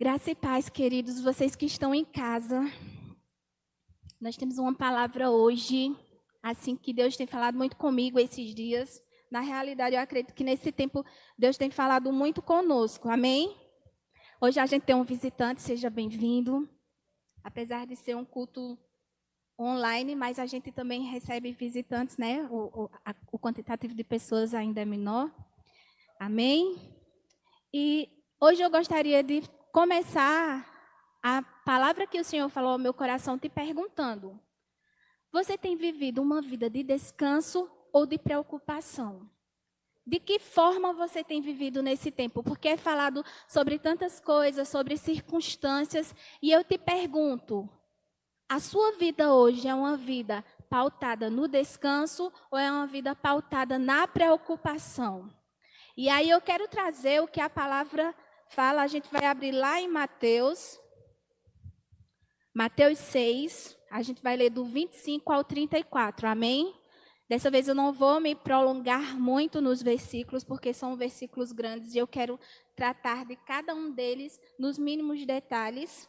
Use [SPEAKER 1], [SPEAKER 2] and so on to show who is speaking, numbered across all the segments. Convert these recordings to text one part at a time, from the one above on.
[SPEAKER 1] Graça e paz, queridos, vocês que estão em casa. Nós temos uma palavra hoje, assim que Deus tem falado muito comigo esses dias. Na realidade, eu acredito que nesse tempo Deus tem falado muito conosco, amém? Hoje a gente tem um visitante, seja bem-vindo. Apesar de ser um culto online, mas a gente também recebe visitantes, né? O quantitativo de pessoas ainda é menor, amém? E hoje eu gostaria de começar a palavra que o Senhor falou ao meu coração te perguntando: você tem vivido uma vida de descanso ou de preocupação? De que forma você tem vivido nesse tempo? Porque é falado sobre tantas coisas, sobre circunstâncias, e eu te pergunto: a sua vida hoje é uma vida pautada no descanso ou é uma vida pautada na preocupação? E aí eu quero trazer o que a palavra fala, a gente vai abrir lá em Mateus 6, a gente vai ler do 25 ao 34, amém? Dessa vez eu não vou me prolongar muito nos versículos, porque são versículos grandes e eu quero tratar de cada um deles nos mínimos detalhes.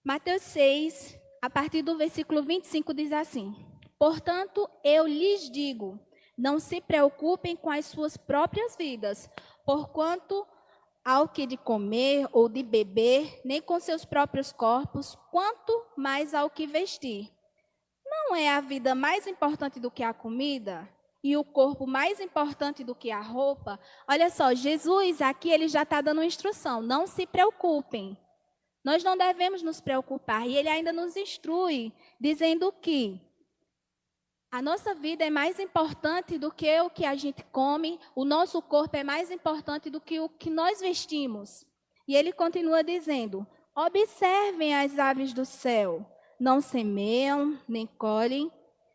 [SPEAKER 1] Mateus 6, a partir do versículo 25, diz assim: portanto, eu lhes digo, não se preocupem com as suas próprias vidas, porquanto ao que de comer ou de beber, nem com seus próprios corpos, quanto mais ao que vestir. Não é a vida mais importante do que a comida? E o corpo mais importante do que a roupa? Olha só, Jesus aqui ele já está dando instrução, não se preocupem. Nós não devemos nos preocupar. E ele ainda nos instrui, dizendo que a nossa vida é mais importante do que o que a gente come, o nosso corpo é mais importante do que o que nós vestimos. E ele continua dizendo: observem as aves do céu, não semeiam, nem colhem,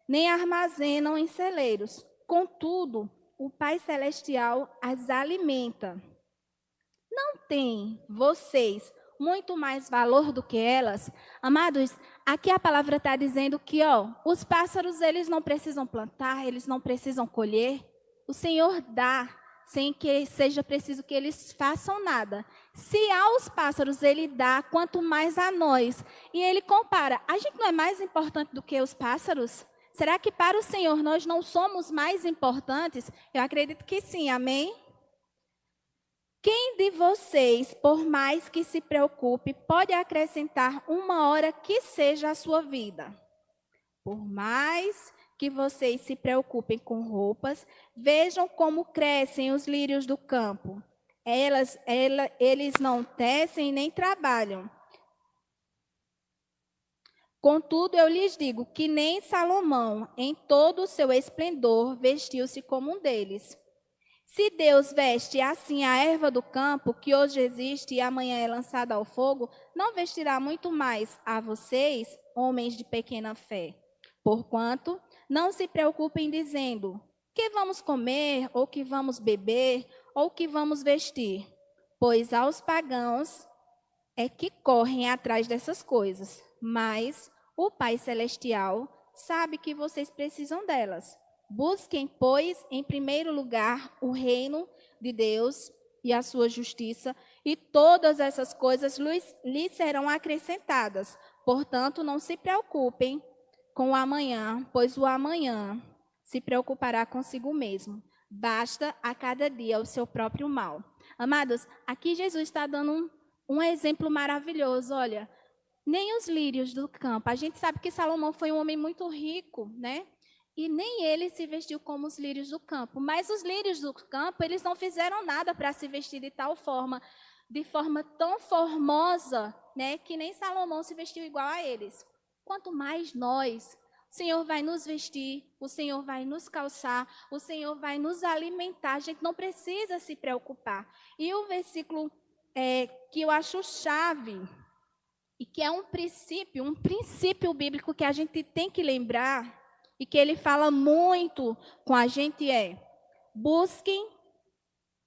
[SPEAKER 1] nem armazenam em celeiros. Contudo, o Pai Celestial as alimenta. Não têm vocês muito mais valor do que elas? Amados, aqui a palavra está dizendo que, os pássaros, eles não precisam plantar, eles não precisam colher. O Senhor dá, sem que seja preciso que eles façam nada. Se aos pássaros ele dá, quanto mais a nós. E ele compara, a gente não é mais importante do que os pássaros? Será que para o Senhor nós não somos mais importantes? Eu acredito que sim, amém? Quem de vocês, por mais que se preocupe, pode acrescentar uma hora que seja a sua vida? Por mais que vocês se preocupem com roupas, vejam como crescem os lírios do campo. Eles não tecem nem trabalham. Contudo, eu lhes digo que nem Salomão, em todo o seu esplendor, vestiu-se como um deles. Se Deus veste assim a erva do campo, que hoje existe e amanhã é lançada ao fogo, não vestirá muito mais a vocês, homens de pequena fé. Porquanto, não se preocupem dizendo, que vamos comer, ou que vamos beber, ou que vamos vestir. Pois aos pagãos é que correm atrás dessas coisas. Mas o Pai Celestial sabe que vocês precisam delas. Busquem, pois, em primeiro lugar o reino de Deus e a sua justiça, e todas essas coisas lhes serão acrescentadas. Portanto, não se preocupem com o amanhã, pois o amanhã se preocupará consigo mesmo. Basta a cada dia o seu próprio mal. Amados, aqui Jesus está dando um exemplo maravilhoso. Olha, nem os lírios do campo. A gente sabe que Salomão foi um homem muito rico, né? E nem ele se vestiu como os lírios do campo. Mas os lírios do campo, eles não fizeram nada para se vestir de tal forma, de forma tão formosa, né? Que nem Salomão se vestiu igual a eles. Quanto mais nós, o Senhor vai nos vestir, o Senhor vai nos calçar, o Senhor vai nos alimentar. A gente não precisa se preocupar. E o versículo que eu acho chave, e que é um princípio bíblico que a gente tem que lembrar, e que ele fala muito com a gente busquem,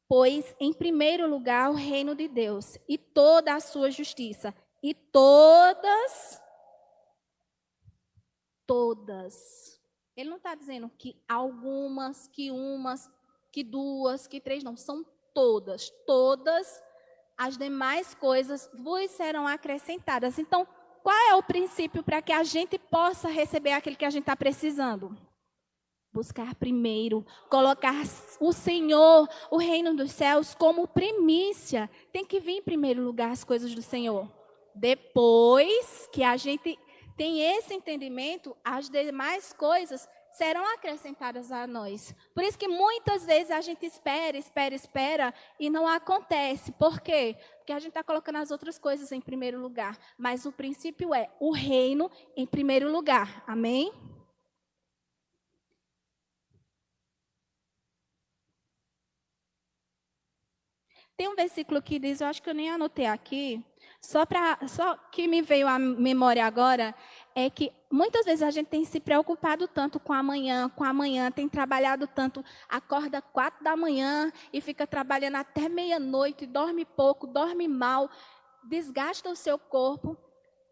[SPEAKER 1] pois, em primeiro lugar, o reino de Deus e toda a sua justiça. E todas. Ele não está dizendo que algumas, que umas, que duas, que três, não. São todas. Todas as demais coisas vos serão acrescentadas. Então, qual é o princípio para que a gente possa receber aquilo que a gente está precisando? Buscar primeiro, colocar o Senhor, o reino dos céus, como primícia. Tem que vir em primeiro lugar as coisas do Senhor. Depois que a gente tem esse entendimento, as demais coisas serão acrescentadas a nós. Por isso que muitas vezes a gente espera e não acontece. Por quê? Porque a gente está colocando as outras coisas em primeiro lugar. Mas o princípio é o reino em primeiro lugar. Amém? Tem um versículo que diz, eu acho que eu nem anotei aqui, só que me veio à memória agora, é que muitas vezes a gente tem se preocupado tanto com amanhã, tem trabalhado tanto, acorda 4 da manhã e fica trabalhando até meia-noite, dorme pouco, dorme mal, desgasta o seu corpo,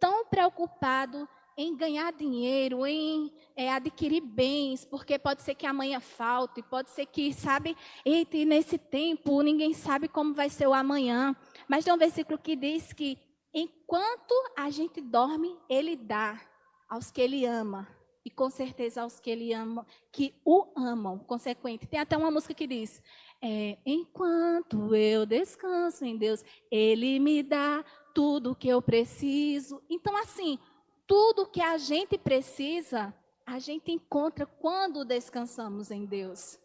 [SPEAKER 1] tão preocupado em ganhar dinheiro, em adquirir bens, porque pode ser que amanhã falte, pode ser que, sabe, eita, e nesse tempo ninguém sabe como vai ser o amanhã. Mas tem um versículo que diz que enquanto a gente dorme, Ele dá aos que Ele ama. E com certeza aos que Ele ama, que o amam, consequente. Tem até uma música que diz, enquanto eu descanso em Deus, Ele me dá tudo o que eu preciso. Então, assim, tudo que a gente precisa, a gente encontra quando descansamos em Deus.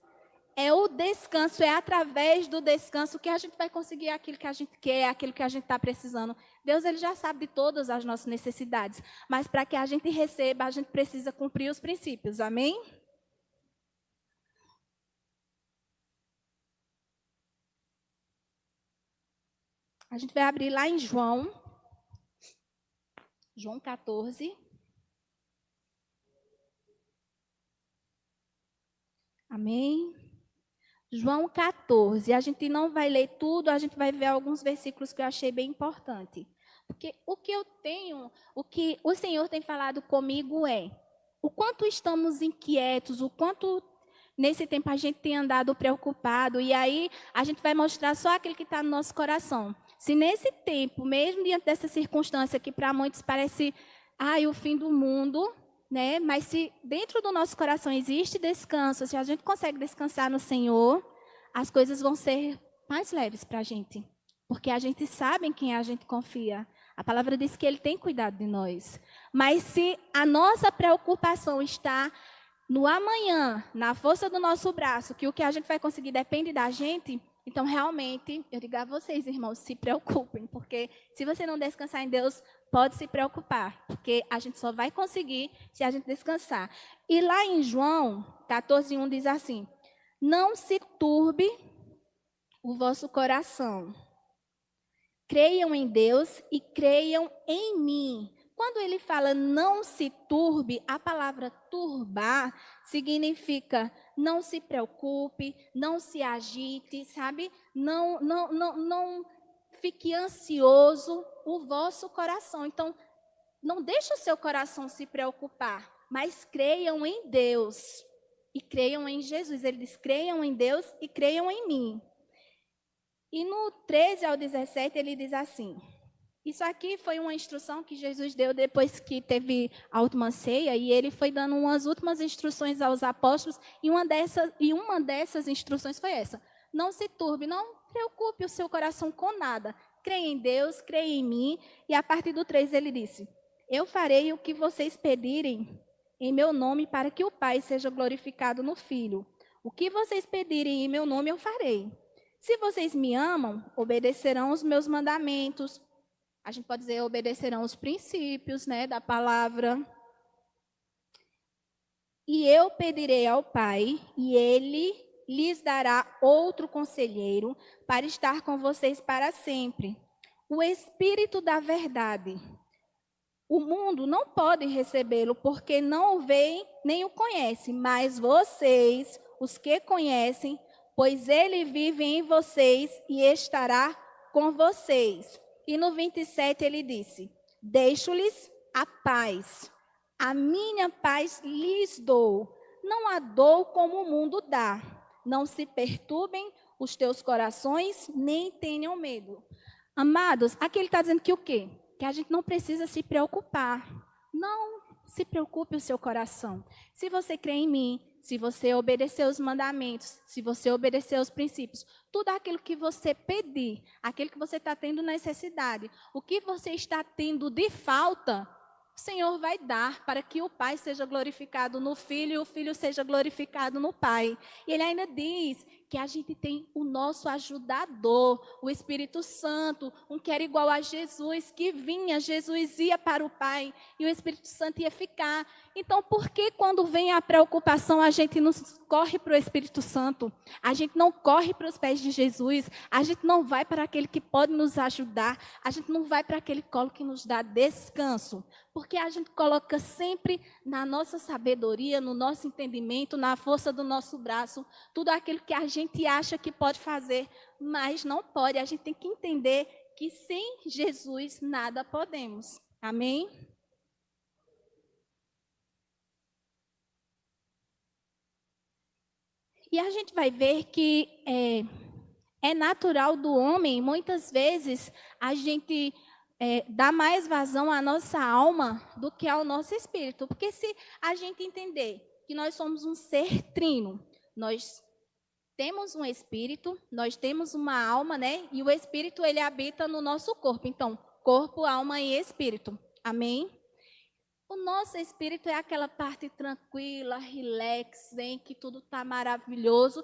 [SPEAKER 1] É o descanso, é através do descanso que a gente vai conseguir aquilo que a gente quer, aquilo que a gente está precisando. Deus, Ele já sabe de todas as nossas necessidades, mas para que a gente receba, a gente precisa cumprir os princípios, amém? A gente vai abrir lá em João 14. Amém? João 14. A gente não vai ler tudo, a gente vai ver alguns versículos que eu achei bem importante. Porque o que eu tenho, o que o Senhor tem falado comigo é o quanto estamos inquietos, o quanto nesse tempo a gente tem andado preocupado, e aí a gente vai mostrar só aquilo que está no nosso coração. Se nesse tempo, mesmo diante dessa circunstância que para muitos parece o fim do mundo, né? Mas se dentro do nosso coração existe descanso, se a gente consegue descansar no Senhor, as coisas vão ser mais leves para a gente. Porque a gente sabe em quem a gente confia. A palavra diz que Ele tem cuidado de nós. Mas se a nossa preocupação está no amanhã, na força do nosso braço, que o que a gente vai conseguir depende da gente, então realmente, eu digo a vocês, irmãos, se preocupem. Porque se você não descansar em Deus, pode se preocupar, porque a gente só vai conseguir se a gente descansar. E lá em João 14:1 diz assim: não se turbe o vosso coração. Creiam em Deus e creiam em mim. Quando ele fala não se turbe, a palavra turbar significa não se preocupe, não se agite, sabe? Não fique ansioso o vosso coração. Então, não deixe o seu coração se preocupar, mas creiam em Deus e creiam em Jesus. Ele diz: creiam em Deus e creiam em mim. E no 13 ao 17 ele diz assim: isso aqui foi uma instrução que Jesus deu depois que teve a última ceia, e ele foi dando umas últimas instruções aos apóstolos, e uma dessas instruções foi essa: não se turbe, não preocupe o seu coração com nada. Creia em Deus, creia em mim. E a partir do 3 ele disse: eu farei o que vocês pedirem em meu nome, para que o Pai seja glorificado no Filho. O que vocês pedirem em meu nome, eu farei. Se vocês me amam, obedecerão os meus mandamentos. A gente pode dizer, obedecerão os princípios, né, da palavra. E eu pedirei ao Pai, e Ele lhes dará outro conselheiro para estar com vocês para sempre. O Espírito da verdade. O mundo não pode recebê-lo, porque não o vê nem o conhece, mas vocês, os que conhecem, pois Ele vive em vocês e estará com vocês. E no 27 ele disse: deixo-lhes a paz, a minha paz lhes dou, não a dou como o mundo dá. Não se perturbem os teus corações, nem tenham medo. Amados, aqui ele está dizendo que o quê? Que a gente não precisa se preocupar. Não se preocupe o seu coração. Se você crê em mim, se você obedecer os mandamentos, se você obedecer os princípios, tudo aquilo que você pedir, aquilo que você está tendo necessidade, o que você está tendo de falta, o Senhor vai dar para que o Pai seja glorificado no Filho e o Filho seja glorificado no Pai. E ele ainda diz que a gente tem o nosso ajudador, o Espírito Santo, um que era igual a Jesus, que vinha, Jesus ia para o Pai e o Espírito Santo ia ficar. Então, por que quando vem a preocupação a gente não corre para o Espírito Santo? A gente não corre para os pés de Jesus, a gente não vai para aquele que pode nos ajudar, a gente não vai para aquele colo que nos dá descanso, porque a gente coloca sempre na nossa sabedoria, no nosso entendimento, na força do nosso braço, tudo aquilo que a gente acha que pode fazer, mas não pode. A gente tem que entender que sem Jesus nada podemos. Amém? E a gente vai ver que é natural do homem, muitas vezes, a gente dá mais vazão à nossa alma do que ao nosso espírito. Porque se a gente entender que nós somos um ser trino, nós temos um espírito, nós temos uma alma, né? E o espírito, ele habita no nosso corpo. Então, corpo, alma e espírito. Amém? O nosso espírito é aquela parte tranquila, relax, em que tudo está maravilhoso,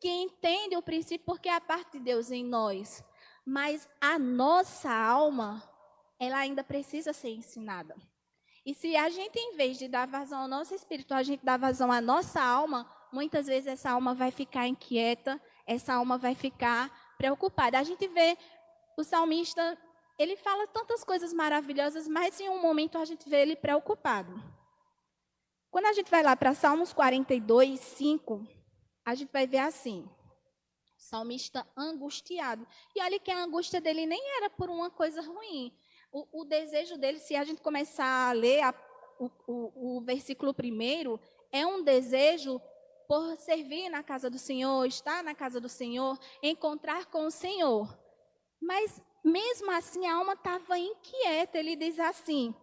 [SPEAKER 1] que entende o princípio porque é a parte de Deus em nós. Mas a nossa alma, ela ainda precisa ser ensinada. E se a gente, em vez de dar vazão ao nosso espírito, a gente dá vazão à nossa alma, muitas vezes essa alma vai ficar inquieta, essa alma vai ficar preocupada. A gente vê o salmista, ele fala tantas coisas maravilhosas, mas em um momento a gente vê ele preocupado. Quando a gente vai lá para Salmos 42, 5, a gente vai ver assim, salmista angustiado. E olha que a angústia dele nem era por uma coisa ruim. O desejo dele, se a gente começar a ler o versículo primeiro, é um desejo por servir na casa do Senhor, estar na casa do Senhor, encontrar com o Senhor. Mas mesmo assim a alma estava inquieta. Ele diz assim: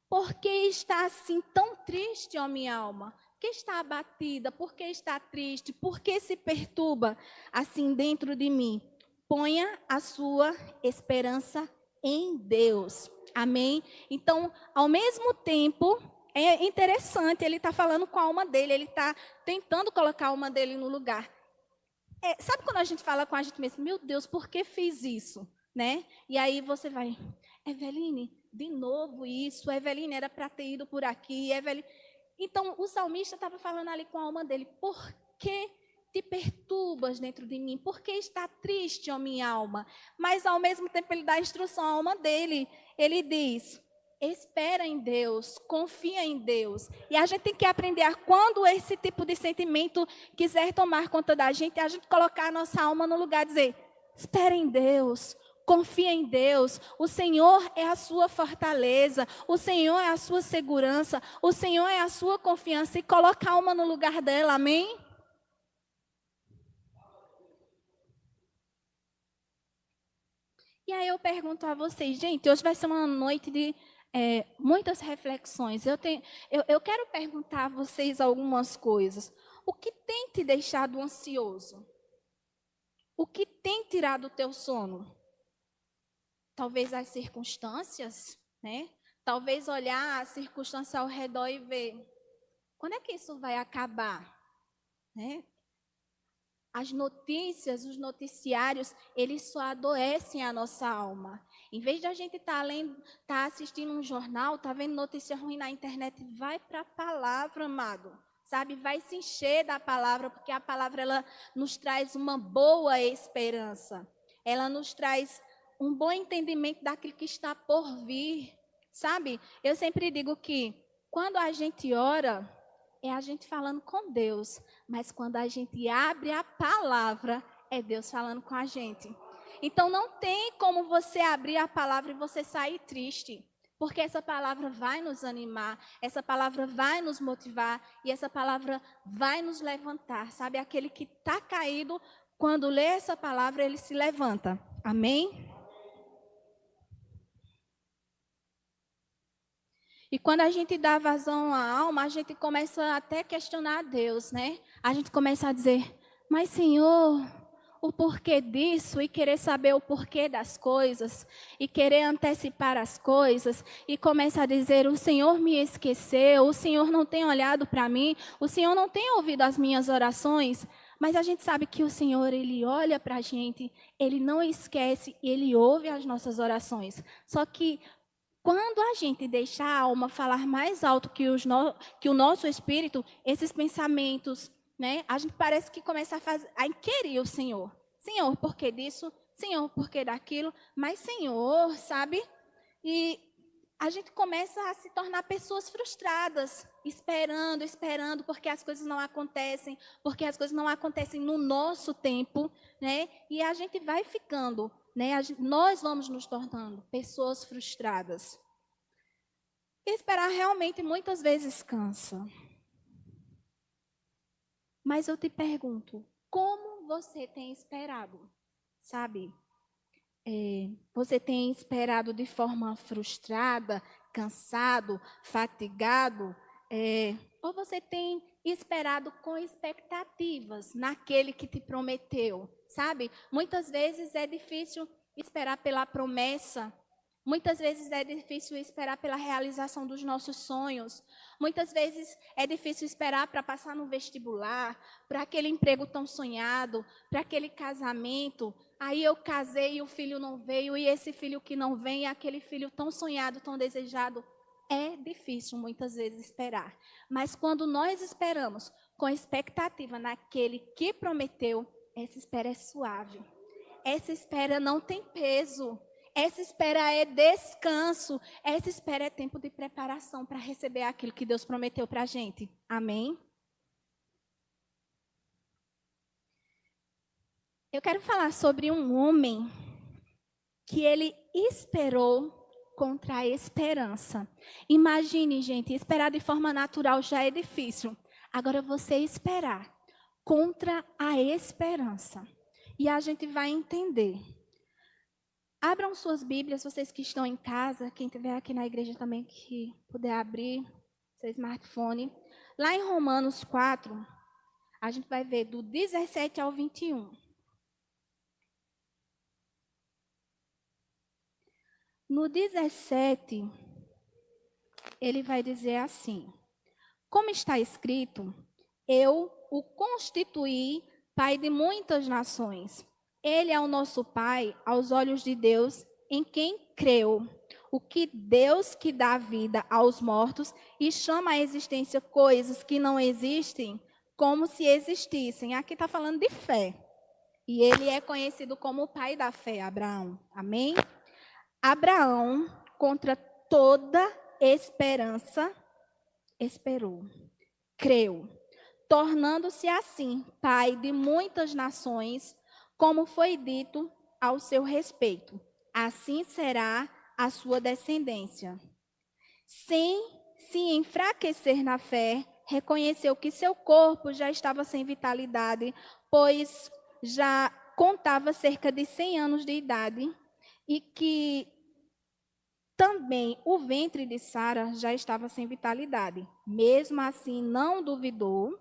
[SPEAKER 1] por que está assim tão triste, ó minha alma? Por que está abatida? Por que está triste? Por que se perturba assim dentro de mim? Ponha a sua esperança em Deus. Amém? Então, ao mesmo tempo, é interessante, ele está falando com a alma dele, ele está tentando colocar a alma dele no lugar. Sabe quando a gente fala com a gente mesmo, meu Deus, por que fiz isso? Né? E aí você vai, Eveline, de novo isso, Eveline era para ter ido por aqui, Eveline... Então, o salmista estava falando ali com a alma dele, por que te perturbas dentro de mim? Por que está triste, ó minha alma? Mas, ao mesmo tempo, ele dá instrução à alma dele. Ele diz, espera em Deus, confia em Deus. E a gente tem que aprender a, quando esse tipo de sentimento quiser tomar conta da gente, a gente colocar a nossa alma no lugar e dizer, espera em Deus, confia em Deus, o Senhor é a sua fortaleza, o Senhor é a sua segurança, o Senhor é a sua confiança, e coloca a alma no lugar dela, amém? E aí eu pergunto a vocês, gente, hoje vai ser uma noite de muitas reflexões. Eu quero perguntar a vocês algumas coisas. O que tem te deixado ansioso? O que tem tirado o teu sono? Talvez as circunstâncias, né? Talvez olhar a circunstância ao redor e ver, quando é que isso vai acabar? Né? As notícias, os noticiários, eles só adoecem a nossa alma. Em vez de a gente estar assistindo um jornal, estar vendo notícia ruim na internet, vai para a palavra, amado. Sabe, vai se encher da palavra, porque a palavra ela nos traz uma boa esperança. Ela nos traz um bom entendimento daquilo que está por vir, sabe? Eu sempre digo que quando a gente ora, é a gente falando com Deus, mas quando a gente abre a palavra, é Deus falando com a gente. Então não tem como você abrir a palavra e você sair triste, porque essa palavra vai nos animar, essa palavra vai nos motivar e essa palavra vai nos levantar, sabe? Aquele que está caído, quando lê essa palavra, ele se levanta. Amém? E quando a gente dá vazão à alma, a gente começa até a questionar a Deus, né? A gente começa a dizer, mas Senhor, o porquê disso, e querer saber o porquê das coisas, e querer antecipar as coisas, e começa a dizer, o Senhor me esqueceu, o Senhor não tem olhado para mim, o Senhor não tem ouvido as minhas orações. Mas a gente sabe que o Senhor, Ele olha para a gente, Ele não esquece, Ele ouve as nossas orações. Só que quando a gente deixa a alma falar mais alto que o nosso espírito, esses pensamentos, né? A gente parece que começa a inquirir o Senhor. Senhor, por que disso? Senhor, por que daquilo? Mas Senhor, sabe? E a gente começa a se tornar pessoas frustradas, esperando, esperando, porque as coisas não acontecem, porque as coisas não acontecem no nosso tempo, né? E a gente vai ficando, né? Nós vamos nos tornando pessoas frustradas. E esperar realmente muitas vezes cansa. Mas eu te pergunto, como você tem esperado? Sabe? Você tem esperado de forma frustrada, cansado, fatigado? Ou você tem esperado com expectativas naquele que te prometeu? Sabe? Muitas vezes é difícil esperar pela promessa. Muitas vezes é difícil esperar pela realização dos nossos sonhos. Muitas vezes é difícil esperar para passar no vestibular, para aquele emprego tão sonhado, para aquele casamento. Aí eu casei e o filho não veio, e esse filho que não vem, aquele filho tão sonhado, tão desejado. É difícil muitas vezes esperar. Mas quando nós esperamos com expectativa naquele que prometeu, essa espera é suave. Essa espera não tem peso. Essa espera é descanso. Essa espera é tempo de preparação para receber aquilo que Deus prometeu para a gente. Amém? Eu quero falar sobre um homem que ele esperou contra a esperança. Imagine, gente, esperar de forma natural já é difícil. Agora você esperar contra a esperança. E a gente vai entender. Abram suas Bíblias, vocês que estão em casa, quem estiver aqui na igreja também que puder abrir seu smartphone. Lá em Romanos 4, a gente vai ver do 17 ao 21. No 17, ele vai dizer assim: como está escrito, eu o constituí pai de muitas nações. Ele é o nosso pai aos olhos de Deus, em quem creu. O que Deus que dá vida aos mortos e chama à existência coisas que não existem como se existissem. Aqui está falando de fé. E ele é conhecido como o pai da fé, Abraão. Amém? Abraão, contra toda esperança, esperou, creu, tornando-se assim pai de muitas nações, como foi dito ao seu respeito. Assim será a sua descendência. Sem se enfraquecer na fé, reconheceu que seu corpo já estava sem vitalidade, pois já contava cerca de 100 anos de idade, e que também o ventre de Sara já estava sem vitalidade. Mesmo assim, não duvidou.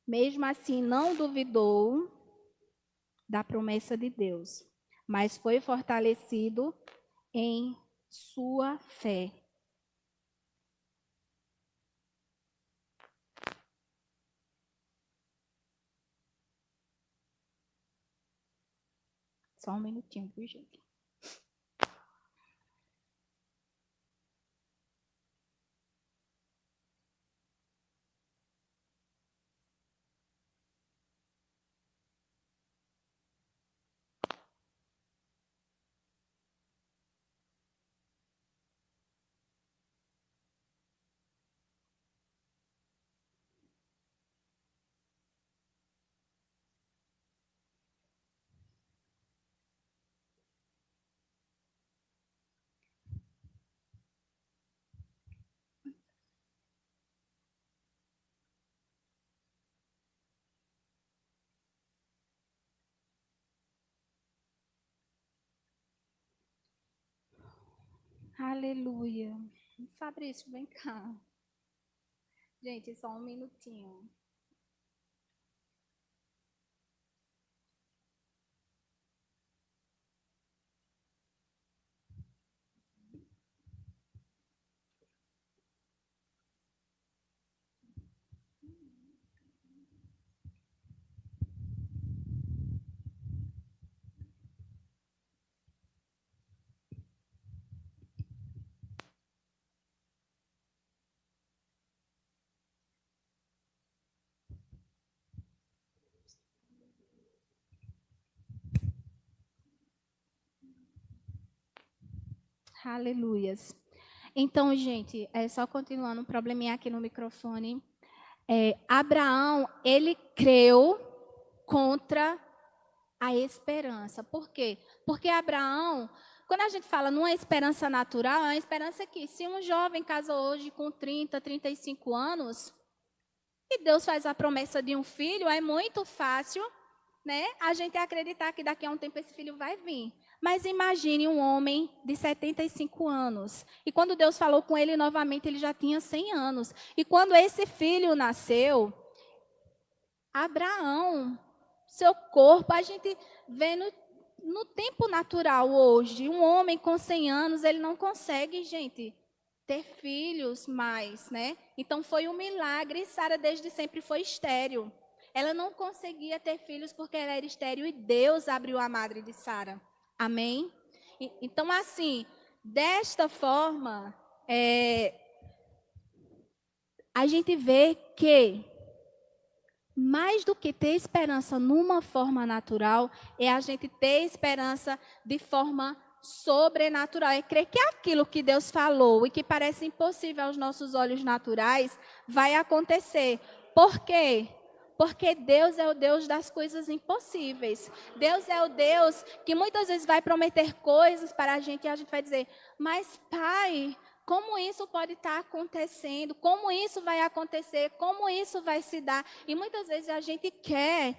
[SPEAKER 1] Mesmo assim, não duvidou da promessa de Deus, mas foi fortalecido em sua fé. Só um minutinho, viu, gente? Aleluia. Fabrício, vem cá. Gente, só um minutinho. Aleluias. Então, gente, só continuando um probleminha aqui no microfone. Abraão, ele creu contra a esperança. Por quê? Porque Abraão, quando a gente fala numa esperança natural, é uma esperança que se um jovem casa hoje com 30, 35 anos, e Deus faz a promessa de um filho, é muito fácil, né, a gente acreditar que daqui a um tempo esse filho vai vir. Mas imagine um homem de 75 anos. E quando Deus falou com ele novamente, ele já tinha 100 anos. E quando esse filho nasceu, Abraão, seu corpo, a gente vê no tempo natural hoje, um homem com 100 anos, ele não consegue, gente, ter filhos mais, né? Então foi um milagre. Sara desde sempre foi estéril. Ela não conseguia ter filhos porque ela era estéril e Deus abriu a madre de Sara. Amém? Então, assim, desta forma, a gente vê que mais do que ter esperança numa forma natural, é a gente ter esperança de forma sobrenatural. É crer que aquilo que Deus falou e que parece impossível aos nossos olhos naturais, vai acontecer. Por quê? Porque Deus é o Deus das coisas impossíveis. Deus é o Deus que muitas vezes vai prometer coisas para a gente e a gente vai dizer, mas Pai, como isso pode estar acontecendo? Como isso vai acontecer? Como isso vai se dar? E muitas vezes a gente quer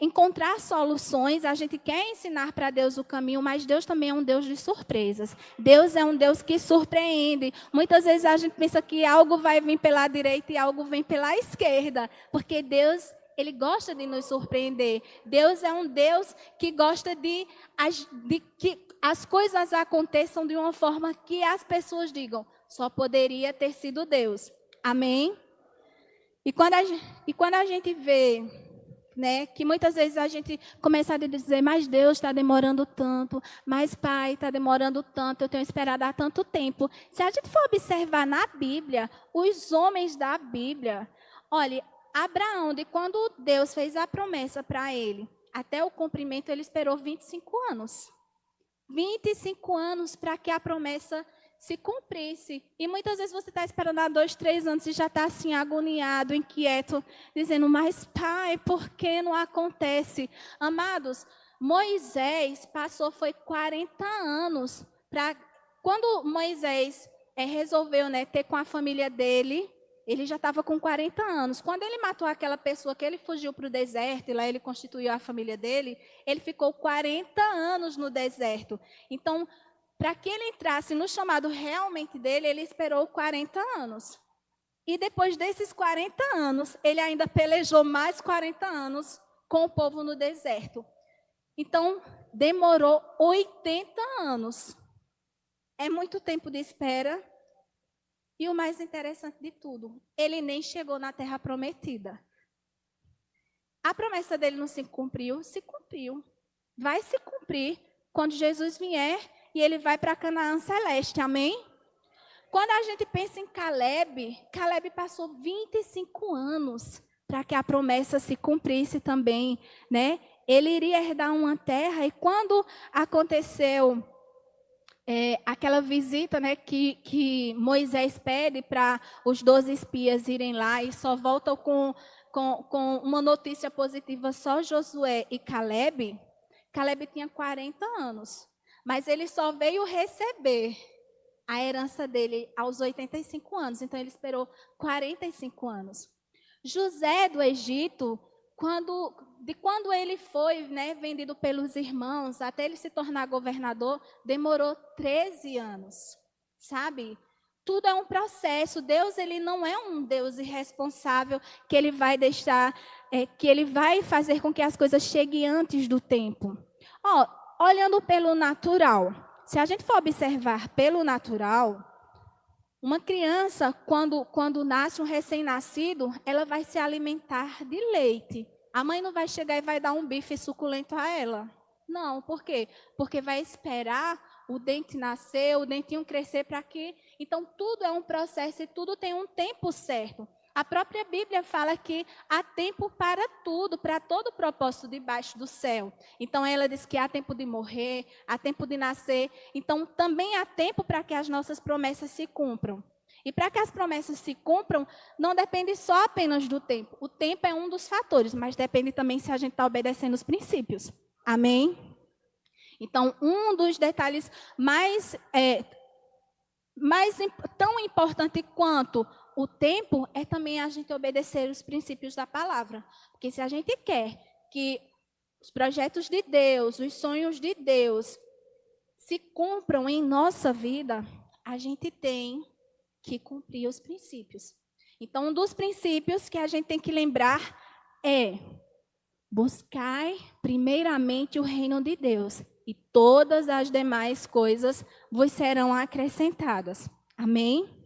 [SPEAKER 1] encontrar soluções, a gente quer ensinar para Deus o caminho, mas Deus também é um Deus de surpresas. Deus é um Deus que surpreende. Muitas vezes a gente pensa que algo vai vir pela direita e algo vem pela esquerda, porque Deus, Ele gosta de nos surpreender. Deus é um Deus que gosta de que as coisas aconteçam de uma forma que as pessoas digam, só poderia ter sido Deus. Amém? E quando a gente vê, né, que muitas vezes a gente começa a dizer, mas Deus está demorando tanto, mas Pai está demorando tanto, eu tenho esperado há tanto tempo. Se a gente for observar na Bíblia, os homens da Bíblia, olha, Abraão, de quando Deus fez a promessa para ele, até o cumprimento, ele esperou 25 anos. 25 anos para que a promessa se cumprisse. E muitas vezes você está esperando há 2, 3 anos e já está assim agoniado, inquieto, dizendo, mas Pai, por que não acontece? Amados, Moisés foi 40 anos para... Quando Moisés resolveu, né, ter com a família dele, ele já estava com 40 anos. Quando ele matou aquela pessoa que ele fugiu para o deserto, e lá ele constituiu a família dele, ele ficou 40 anos no deserto. Então, para que ele entrasse no chamado realmente dele, ele esperou 40 anos. E depois desses 40 anos, ele ainda pelejou mais 40 anos com o povo no deserto. Então, demorou 80 anos. É muito tempo de espera. E o mais interessante de tudo, ele nem chegou na terra prometida. A promessa dele não se cumpriu, se cumpriu. Vai se cumprir quando Jesus vier e ele vai para Canaã celeste, amém? Quando a gente pensa em Caleb, Caleb passou 25 anos para que a promessa se cumprisse também, né? Ele iria herdar uma terra e quando aconteceu aquela visita, né, que Moisés pede para os 12 espias irem lá e só voltam com uma notícia positiva só Josué e Caleb. Caleb tinha 40 anos, mas ele só veio receber a herança dele aos 85 anos, então ele esperou 45 anos. José do Egito, quando ele foi, né, vendido pelos irmãos, até ele se tornar governador, demorou 13 anos. sabe? Tudo é um processo. Deus, ele não é um Deus irresponsável que ele vai deixar, que ele vai fazer com que as coisas cheguem antes do tempo. Ó, olhando pelo natural, se a gente for observar pelo natural, uma criança, quando nasce um recém-nascido, ela vai se alimentar de leite. A mãe não vai chegar e vai dar um bife suculento a ela. Não, por quê? Porque vai esperar o dente nascer, o dentinho crescer para que... Então, tudo é um processo e tudo tem um tempo certo. A própria Bíblia fala que há tempo para tudo, para todo propósito debaixo do céu. Então, ela diz que há tempo de morrer, há tempo de nascer. Então, também há tempo para que as nossas promessas se cumpram. E para que as promessas se cumpram, não depende só apenas do tempo. O tempo é um dos fatores, mas depende também se a gente está obedecendo os princípios. Amém? Então, um dos detalhes tão importante quanto o tempo é também a gente obedecer os princípios da palavra. Porque se a gente quer que os projetos de Deus, os sonhos de Deus se cumpram em nossa vida, a gente tem que cumprir os princípios. Então, um dos princípios que a gente tem que lembrar é: buscai primeiramente o reino de Deus, e todas as demais coisas vos serão acrescentadas. Amém?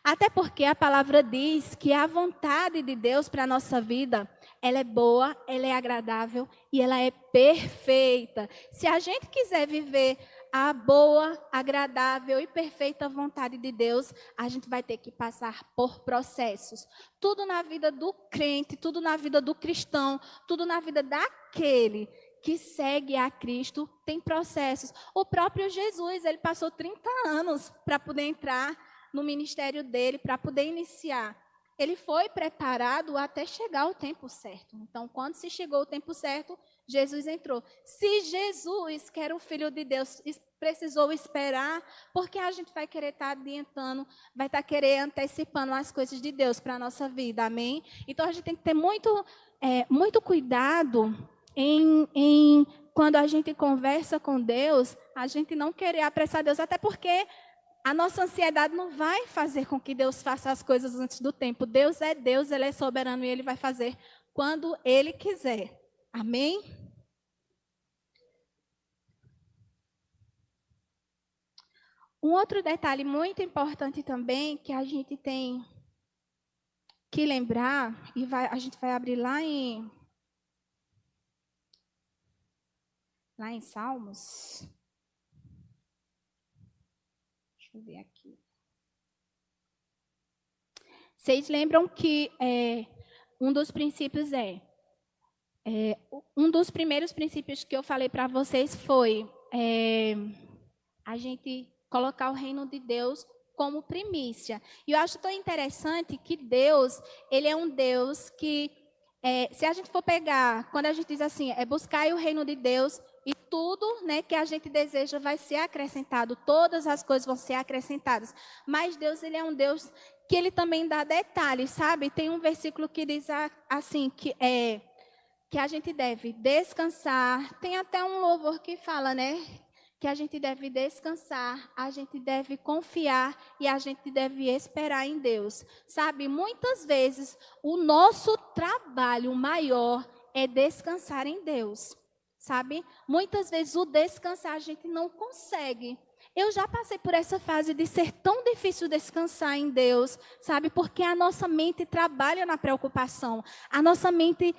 [SPEAKER 1] Até porque a palavra diz que a vontade de Deus para a nossa vida, ela é boa, ela é agradável e ela é perfeita. Se a gente quiser viver a boa, agradável e perfeita vontade de Deus, a gente vai ter que passar por processos. Tudo na vida do crente, tudo na vida do cristão, tudo na vida daquele que segue a Cristo tem processos. O próprio Jesus, ele passou 30 anos para poder entrar no ministério dele, para poder iniciar. Ele foi preparado até chegar o tempo certo. Então, quando se chegou o tempo certo, Jesus entrou. Se Jesus, que era o Filho de Deus, precisou esperar, porque a gente vai querer estar adiantando, vai estar querer antecipando as coisas de Deus para a nossa vida, amém? Então, a gente tem que ter muito cuidado quando a gente conversa com Deus, a gente não querer apressar Deus, até porque a nossa ansiedade não vai fazer com que Deus faça as coisas antes do tempo. Deus é Deus, Ele é soberano e Ele vai fazer quando Ele quiser. Amém? Um outro detalhe muito importante também que a gente tem que lembrar, e a gente vai abrir lá em Salmos. Deixa eu ver aqui. Vocês lembram que um dos princípios um dos primeiros princípios que eu falei para vocês foi a gente colocar o reino de Deus como primícia. E eu acho tão interessante que Deus, Ele é um Deus que, se a gente for pegar, quando a gente diz assim, buscar o reino de Deus e tudo, né, que a gente deseja vai ser acrescentado, todas as coisas vão ser acrescentadas. Mas Deus, Ele é um Deus que Ele também dá detalhes, sabe? Tem um versículo que diz assim, que a gente deve descansar. Tem até um louvor que fala, né? Que a gente deve descansar, a gente deve confiar e a gente deve esperar em Deus. Sabe, muitas vezes o nosso trabalho maior é descansar em Deus. Sabe? Muitas vezes o descansar a gente não consegue. Eu já passei por essa fase de ser tão difícil descansar em Deus, sabe? Porque a nossa mente trabalha na preocupação. A nossa mente,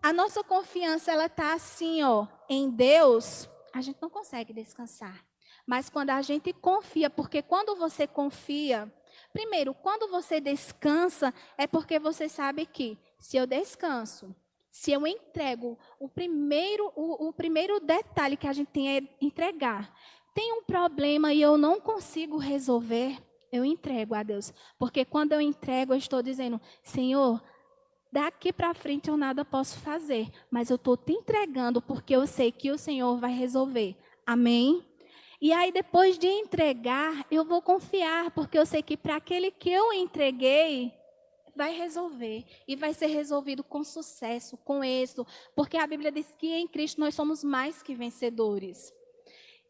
[SPEAKER 1] a nossa confiança, ela está assim, ó, em Deus, a gente não consegue descansar. Mas quando a gente confia, porque quando você confia, primeiro, quando você descansa, é porque você sabe que se eu descanso, se eu entrego, o primeiro detalhe que a gente tem é entregar. Tem um problema e eu não consigo resolver, eu entrego a Deus. Porque quando eu entrego, eu estou dizendo, Senhor, daqui para frente eu nada posso fazer, mas eu estou te entregando porque eu sei que o Senhor vai resolver. Amém? E aí depois de entregar, eu vou confiar, porque eu sei que para aquele que eu entreguei, vai resolver. E vai ser resolvido com sucesso, com êxito, porque a Bíblia diz que em Cristo nós somos mais que vencedores.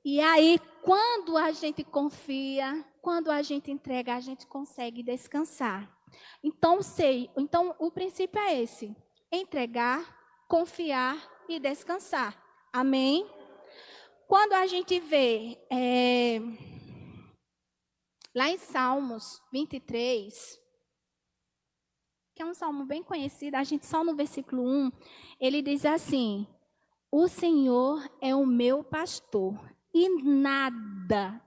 [SPEAKER 1] E aí, quando a gente confia, quando a gente entrega, a gente consegue descansar. Então o princípio é esse: entregar, confiar e descansar. Amém? Quando a gente vê lá em Salmos 23, que é um salmo bem conhecido, a gente só no versículo 1, ele diz assim: o Senhor é o meu pastor e nada,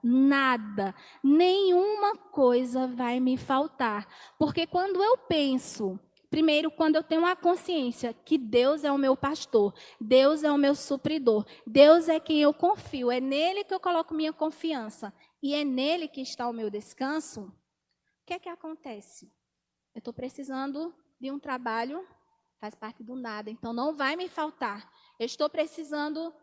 [SPEAKER 1] nenhuma coisa vai me faltar. Porque quando eu penso, primeiro, quando eu tenho a consciência que Deus é o meu pastor, Deus é o meu supridor, Deus é quem eu confio, é nele que eu coloco minha confiança e é nele que está o meu descanso, o que é que acontece? Eu estou precisando de um trabalho, faz parte do nada, então não vai me faltar. Eu estou precisando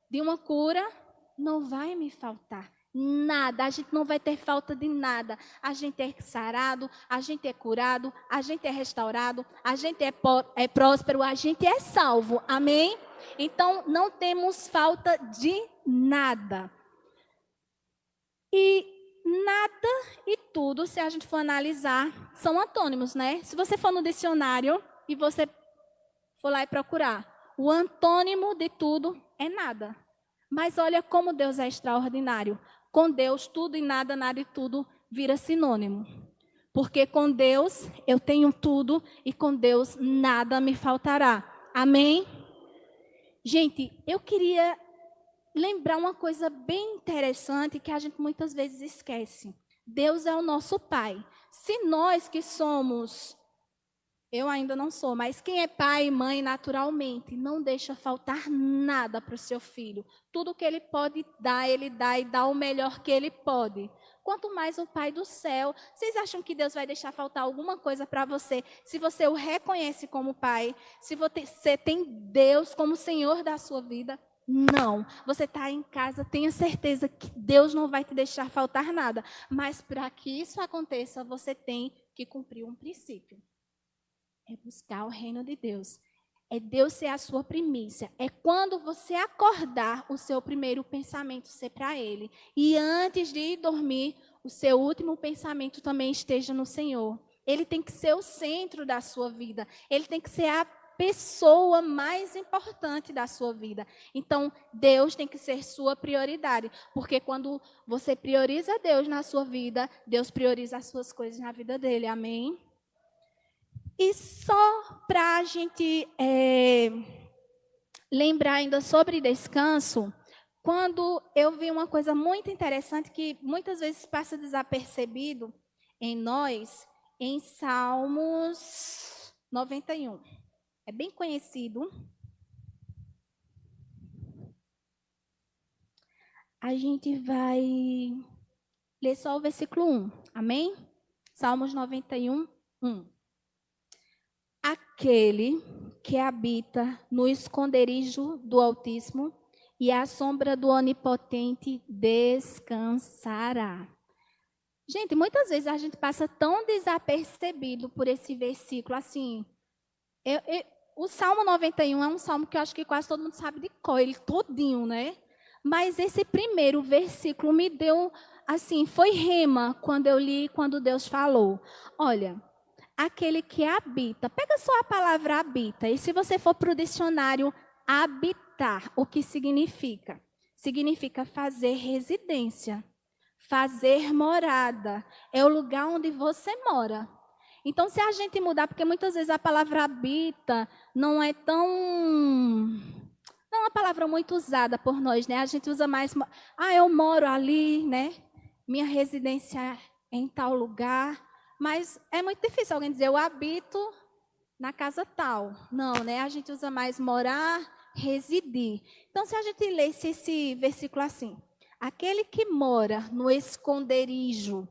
[SPEAKER 1] de uma cura, não vai me faltar nada. A gente não vai ter falta de nada. A gente é sarado, a gente é curado, a gente é restaurado, a gente é próspero, a gente é salvo. Amém? Então não temos falta de nada. E nada e tudo, se a gente for analisar, são antônimos, né? Se você for no dicionário e você for lá e procurar, o antônimo de tudo é nada. Mas olha como Deus é extraordinário. Com Deus, tudo e nada, nada e tudo vira sinônimo. Porque com Deus eu tenho tudo e com Deus nada me faltará. Amém? Gente, eu queria lembrar uma coisa bem interessante que a gente muitas vezes esquece. Deus é o nosso Pai. Se nós que somos, eu ainda não sou, mas quem é pai e mãe naturalmente não deixa faltar nada para o seu filho. Tudo que ele pode dar, ele dá e dá o melhor que ele pode. Quanto mais o Pai do céu, vocês acham que Deus vai deixar faltar alguma coisa para você se você o reconhece como Pai? Se você tem Deus como Senhor da sua vida? Não. Você está em casa, tenha certeza que Deus não vai te deixar faltar nada. Mas para que isso aconteça, você tem que cumprir um princípio. É buscar o reino de Deus. É Deus ser a sua primícia. É quando você acordar, o seu primeiro pensamento ser para Ele. E antes de ir dormir, o seu último pensamento também esteja no Senhor. Ele tem que ser o centro da sua vida. Ele tem que ser a pessoa mais importante da sua vida. Então, Deus tem que ser sua prioridade. Porque quando você prioriza Deus na sua vida, Deus prioriza as suas coisas na vida dele. Amém? E só para a gente lembrar ainda sobre descanso, quando eu vi uma coisa muito interessante que muitas vezes passa desapercebido em nós, em Salmos 91. É bem conhecido. A gente vai ler só o versículo 1. Amém? Salmos 91, 1. Aquele que habita no esconderijo do Altíssimo e à sombra do Onipotente descansará. Gente, muitas vezes a gente passa tão desapercebido por esse versículo, assim. O Salmo 91 é um salmo que eu acho que quase todo mundo sabe de cor, ele todinho, né? Mas esse primeiro versículo me deu, assim, foi rema quando eu li, quando Deus falou. Olha, aquele que habita. Pega só a palavra habita. E se você for para o dicionário, habitar, o que significa? Significa fazer residência, fazer morada. É o lugar onde você mora. Então, se a gente mudar, porque muitas vezes a palavra habita não é tão... Não é uma palavra muito usada por nós, né? A gente usa mais... eu moro ali, né? Minha residência é em tal lugar. Mas é muito difícil alguém dizer, eu habito na casa tal. Não, né? A gente usa mais morar, residir. Então, se a gente lesse esse versículo assim, aquele que mora no esconderijo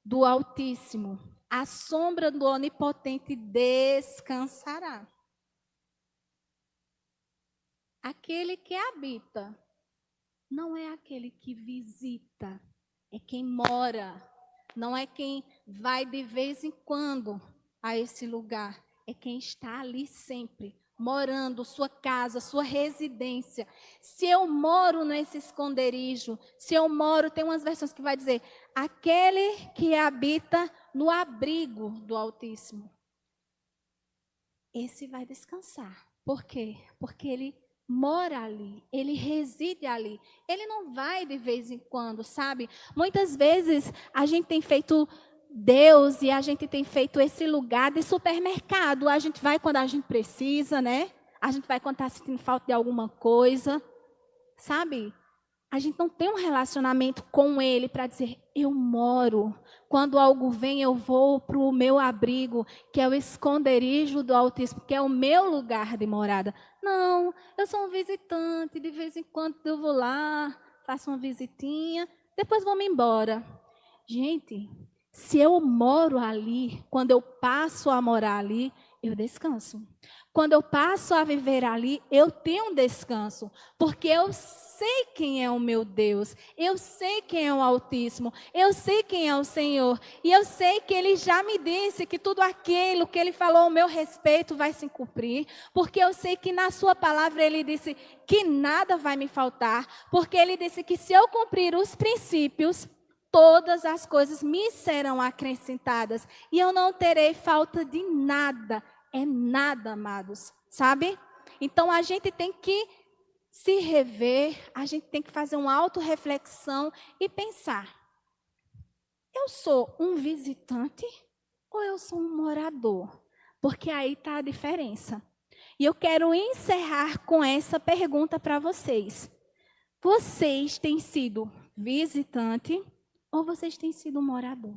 [SPEAKER 1] do Altíssimo, à sombra do Onipotente descansará. Aquele que habita não é aquele que visita, é quem mora. Não é quem vai de vez em quando a esse lugar, é quem está ali sempre. morando, sua casa, sua residência. Se eu moro nesse esconderijo, se eu moro, tem umas versões que vai dizer, aquele que habita no abrigo do Altíssimo. Esse vai descansar. Por quê? Porque ele mora ali, ele reside ali. Ele não vai de vez em quando, sabe? Muitas vezes a gente tem feito Deus e a gente tem feito esse lugar de supermercado. A gente vai quando a gente precisa, né? A gente vai quando está sentindo falta de alguma coisa, sabe? A gente não tem um relacionamento com Ele para dizer, eu moro. Quando algo vem, eu vou para o meu abrigo, que é o esconderijo do Altíssimo, que é o meu lugar de morada. Não, eu sou um visitante, de vez em quando eu vou lá, faço uma visitinha, depois vou-me embora. Gente, se eu moro ali, quando eu passo a morar ali, eu descanso. Quando eu passo a viver ali, eu tenho um descanso, porque eu sei quem é o meu Deus, eu sei quem é o Altíssimo, eu sei quem é o Senhor, e eu sei que Ele já me disse que tudo aquilo que Ele falou ao meu respeito vai se cumprir, porque eu sei que na sua palavra Ele disse que nada vai me faltar, porque Ele disse que se eu cumprir os princípios, todas as coisas me serão acrescentadas, e eu não terei falta de nada. É nada, amados, sabe? Então a gente tem que se rever, a gente tem que fazer uma autorreflexão e pensar: eu sou um visitante ou eu sou um morador? Porque aí está a diferença. E eu quero encerrar com essa pergunta para vocês. Vocês têm sido visitante ou vocês têm sido morador?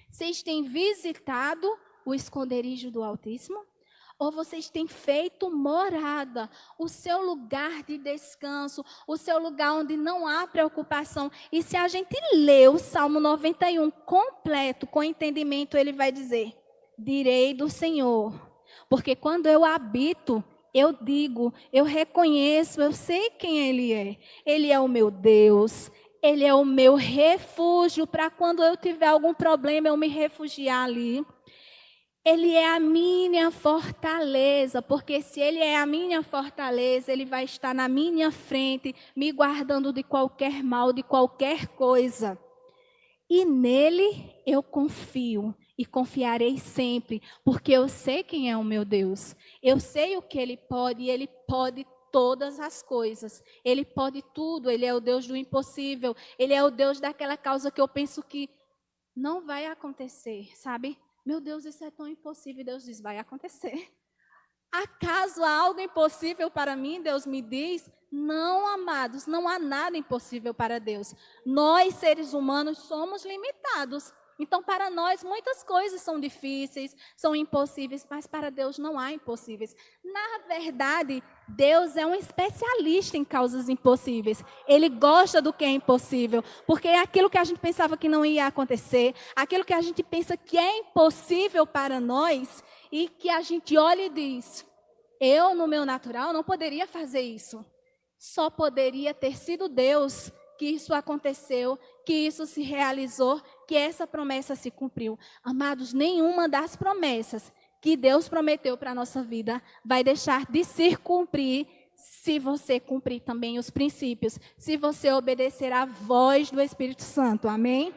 [SPEAKER 1] Vocês têm visitado o esconderijo do Altíssimo? Ou vocês têm feito morada, o seu lugar de descanso, o seu lugar onde não há preocupação? E se a gente lê o Salmo 91 completo, com entendimento, ele vai dizer: direi do Senhor, porque quando eu habito, eu digo, eu reconheço, eu sei quem Ele é. Ele é o meu Deus, Ele é o meu refúgio para quando eu tiver algum problema eu me refugiar ali. Ele é a minha fortaleza, porque se Ele é a minha fortaleza, Ele vai estar na minha frente, me guardando de qualquer mal, de qualquer coisa. E nele eu confio e confiarei sempre, porque eu sei quem é o meu Deus. Eu sei o que Ele pode e Ele pode todas as coisas. Ele pode tudo, Ele é o Deus do impossível. Ele é o Deus daquela causa que eu penso que não vai acontecer, sabe? Meu Deus, isso é tão impossível. Deus diz, vai acontecer. Acaso há algo impossível para mim? Deus me diz. Não, amados, não há nada impossível para Deus. Nós, seres humanos, somos limitados. Então, para nós, muitas coisas são difíceis, são impossíveis, mas para Deus não há impossíveis. Na verdade, Deus é um especialista em causas impossíveis. Ele gosta do que é impossível, porque é aquilo que a gente pensava que não ia acontecer, aquilo que a gente pensa que é impossível para nós, e que a gente olha e diz, eu, no meu natural, não poderia fazer isso. Só poderia ter sido Deus que isso aconteceu, que isso se realizou, que essa promessa se cumpriu. Amados, nenhuma das promessas que Deus prometeu para a nossa vida vai deixar de se cumprir se você cumprir também os princípios, se você obedecer à voz do Espírito Santo. Amém?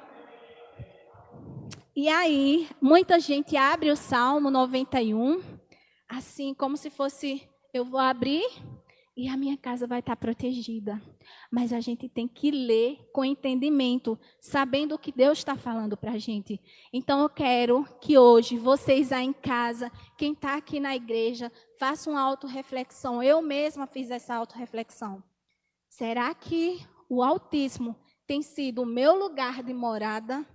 [SPEAKER 1] E aí, muita gente abre o Salmo 91, assim como se fosse, eu vou abrir e a minha casa vai estar protegida. Mas a gente tem que ler com entendimento, sabendo o que Deus está falando para a gente. Então eu quero que hoje, vocês aí em casa, quem está aqui na igreja, façam uma autorreflexão. Eu mesma fiz essa autorreflexão. Será que o Altíssimo tem sido o meu lugar de morada?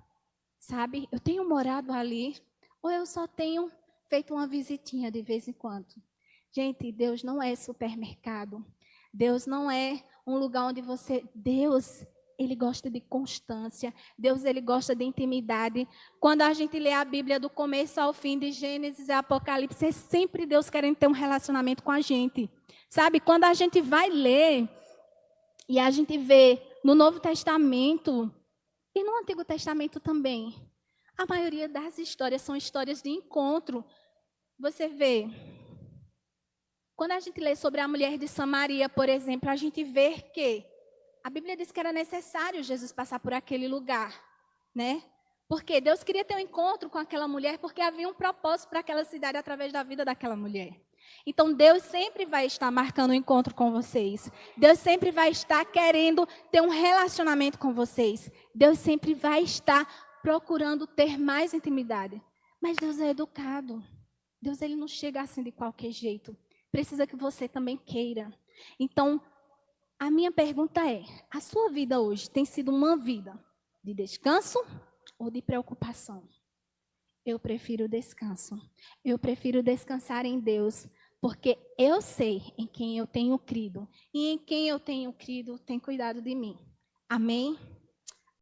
[SPEAKER 1] Sabe, eu tenho morado ali, ou eu só tenho feito uma visitinha de vez em quando? Gente, Deus não é supermercado. Deus não é um lugar onde você... Deus, Ele gosta de constância. Deus, Ele gosta de intimidade. Quando a gente lê a Bíblia do começo ao fim, de Gênesis a Apocalipse, é sempre Deus querendo ter um relacionamento com a gente. Sabe, quando a gente vai ler e a gente vê no Novo Testamento... E no Antigo Testamento também, a maioria das histórias são histórias de encontro. Você vê Quando a gente lê sobre a mulher de Samaria, por exemplo, a gente vê que a Bíblia diz que era necessário Jesus passar por aquele lugar, né? Porque Deus queria ter um encontro com aquela mulher, porque havia um propósito para aquela cidade através da vida daquela mulher. Então, Deus sempre vai estar marcando um encontro com vocês. Deus sempre vai estar querendo ter um relacionamento com vocês. Deus sempre vai estar procurando ter mais intimidade. Mas Deus é educado. Deus, ele não chega assim de qualquer jeito. Precisa que você também queira. Então, a minha pergunta é: a sua vida hoje tem sido uma vida de descanso ou de preocupação? Eu prefiro descanso. Eu prefiro descansar em Deus, porque eu sei em quem eu tenho crido. E em quem eu tenho crido tem cuidado de mim. Amém?